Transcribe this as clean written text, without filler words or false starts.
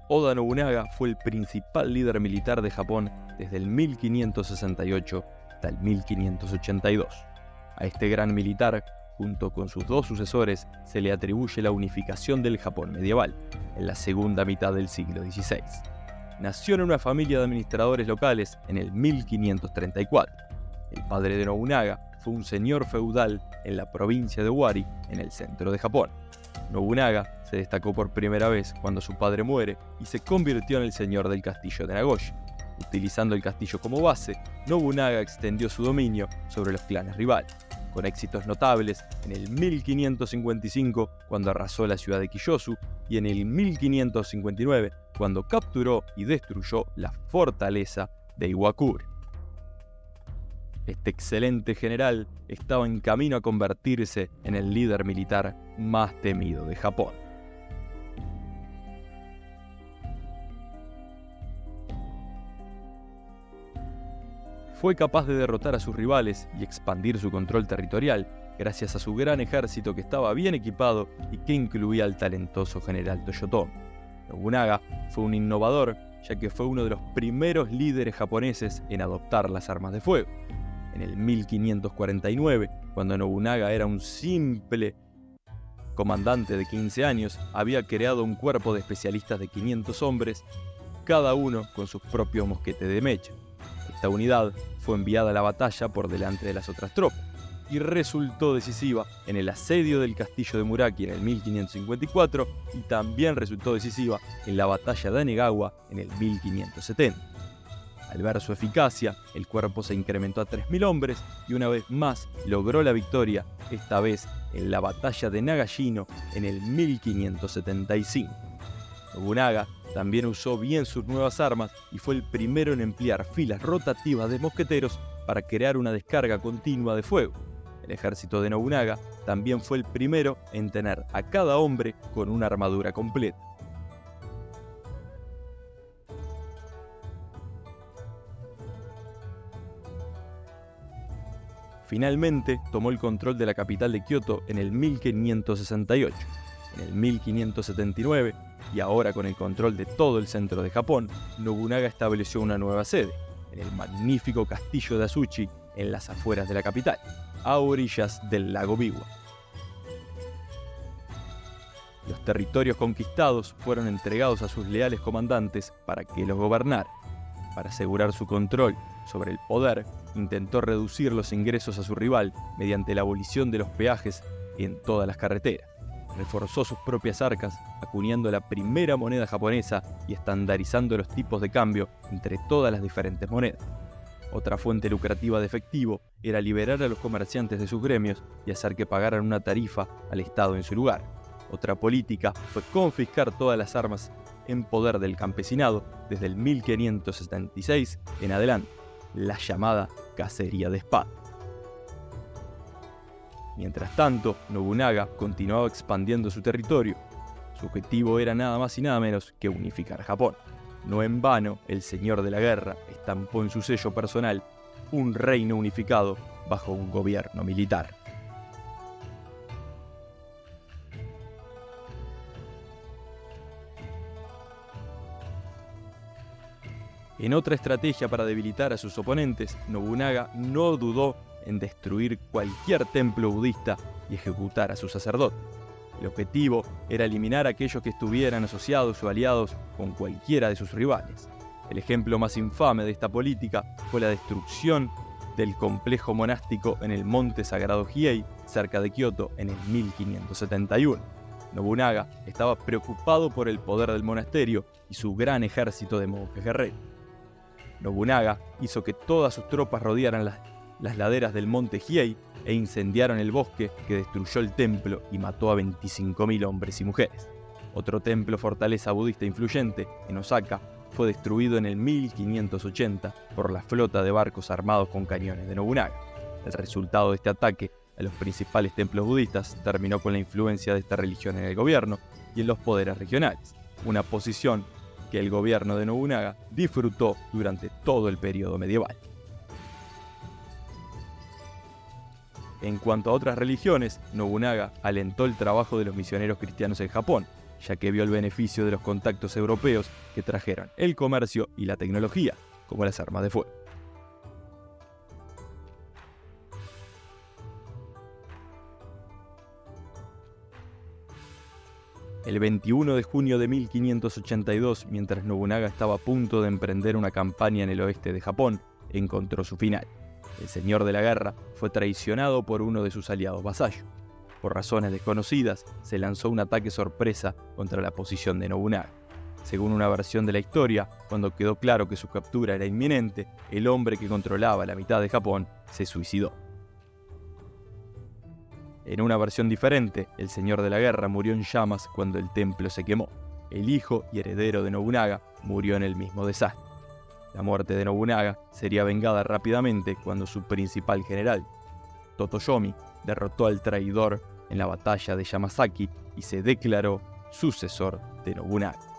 Oda Nobunaga fue el principal líder militar de Japón desde el 1568 hasta el 1582. A este gran militar, junto con sus dos sucesores, se le atribuye la unificación del Japón medieval, en la segunda mitad del siglo XVI. Nació en una familia de administradores locales en el 1534. El padre de Nobunaga fue un señor feudal en la provincia de Owari, en el centro de Japón. Nobunaga se destacó por primera vez cuando su padre muere y se convirtió en el señor del castillo de Nagoya. Utilizando el castillo como base, Nobunaga extendió su dominio sobre los clanes rivales, con éxitos notables en el 1555 cuando arrasó la ciudad de Kiyosu y en el 1559 cuando capturó y destruyó la fortaleza de Iwakure. Este excelente general estaba en camino a convertirse en el líder militar más temido de Japón. Fue capaz de derrotar a sus rivales y expandir su control territorial gracias a su gran ejército que estaba bien equipado y que incluía al talentoso general Toyotomi. Nobunaga fue un innovador, ya que fue uno de los primeros líderes japoneses en adoptar las armas de fuego. En el 1549, cuando Nobunaga era un simple comandante de 15 años, había creado un cuerpo de especialistas de 500 hombres, cada uno con sus propios mosquetes de mecha. Esta unidad fue enviada a la batalla por delante de las otras tropas y resultó decisiva en el asedio del castillo de Muraki en el 1554 y también resultó decisiva en la batalla de Anegawa en el 1570. Al ver su eficacia, el cuerpo se incrementó a 3.000 hombres y una vez más logró la victoria, esta vez en la batalla de Nagashino en el 1575. Nobunaga también usó bien sus nuevas armas y fue el primero en emplear filas rotativas de mosqueteros para crear una descarga continua de fuego. El ejército de Nobunaga también fue el primero en tener a cada hombre con una armadura completa. Finalmente tomó el control de la capital de Kioto en el 1568. En el 1579, y ahora con el control de todo el centro de Japón, Nobunaga estableció una nueva sede, en el magnífico castillo de Asuchi, en las afueras de la capital, a orillas del lago Biwa. Los territorios conquistados fueron entregados a sus leales comandantes para que los gobernaran. Para asegurar su control sobre el poder, intentó reducir los ingresos a su rival mediante la abolición de los peajes en todas las carreteras. Reforzó sus propias arcas, acuñando la primera moneda japonesa y estandarizando los tipos de cambio entre todas las diferentes monedas. Otra fuente lucrativa de efectivo era liberar a los comerciantes de sus gremios y hacer que pagaran una tarifa al Estado en su lugar. Otra política fue confiscar todas las armas en poder del campesinado desde el 1576 en adelante, la llamada cacería de espada. Mientras tanto, Nobunaga continuaba expandiendo su territorio. Su objetivo era nada más y nada menos que unificar Japón. No en vano, el señor de la guerra estampó en su sello personal un reino unificado bajo un gobierno militar. En otra estrategia para debilitar a sus oponentes, Nobunaga no dudó en destruir cualquier templo budista y ejecutar a sus sacerdotes. El objetivo era eliminar a aquellos que estuvieran asociados o aliados con cualquiera de sus rivales. El ejemplo más infame de esta política fue la destrucción del complejo monástico en el monte sagrado Hiei, cerca de Kioto, en el 1571. Nobunaga estaba preocupado por el poder del monasterio y su gran ejército de monjes guerreros. Nobunaga hizo que todas sus tropas rodearan las laderas del monte Hiei e incendiaron el bosque que destruyó el templo y mató a 25.000 hombres y mujeres. Otro templo fortaleza budista influyente, en Osaka, fue destruido en el 1580 por la flota de barcos armados con cañones de Nobunaga. El resultado de este ataque a los principales templos budistas terminó con la influencia de esta religión en el gobierno y en los poderes regionales, una posición que el gobierno de Nobunaga disfrutó durante todo el periodo medieval. En cuanto a otras religiones, Nobunaga alentó el trabajo de los misioneros cristianos en Japón, ya que vio el beneficio de los contactos europeos que trajeron el comercio y la tecnología, como las armas de fuego. El 21 de junio de 1582, mientras Nobunaga estaba a punto de emprender una campaña en el oeste de Japón, encontró su final. El señor de la guerra fue traicionado por uno de sus aliados vasallos. Por razones desconocidas, se lanzó un ataque sorpresa contra la posición de Nobunaga. Según una versión de la historia, cuando quedó claro que su captura era inminente, el hombre que controlaba la mitad de Japón se suicidó. En una versión diferente, el señor de la guerra murió en llamas cuando el templo se quemó. El hijo y heredero de Nobunaga murió en el mismo desastre. La muerte de Nobunaga sería vengada rápidamente cuando su principal general, Totoyomi, derrotó al traidor en la batalla de Yamasaki y se declaró sucesor de Nobunaga.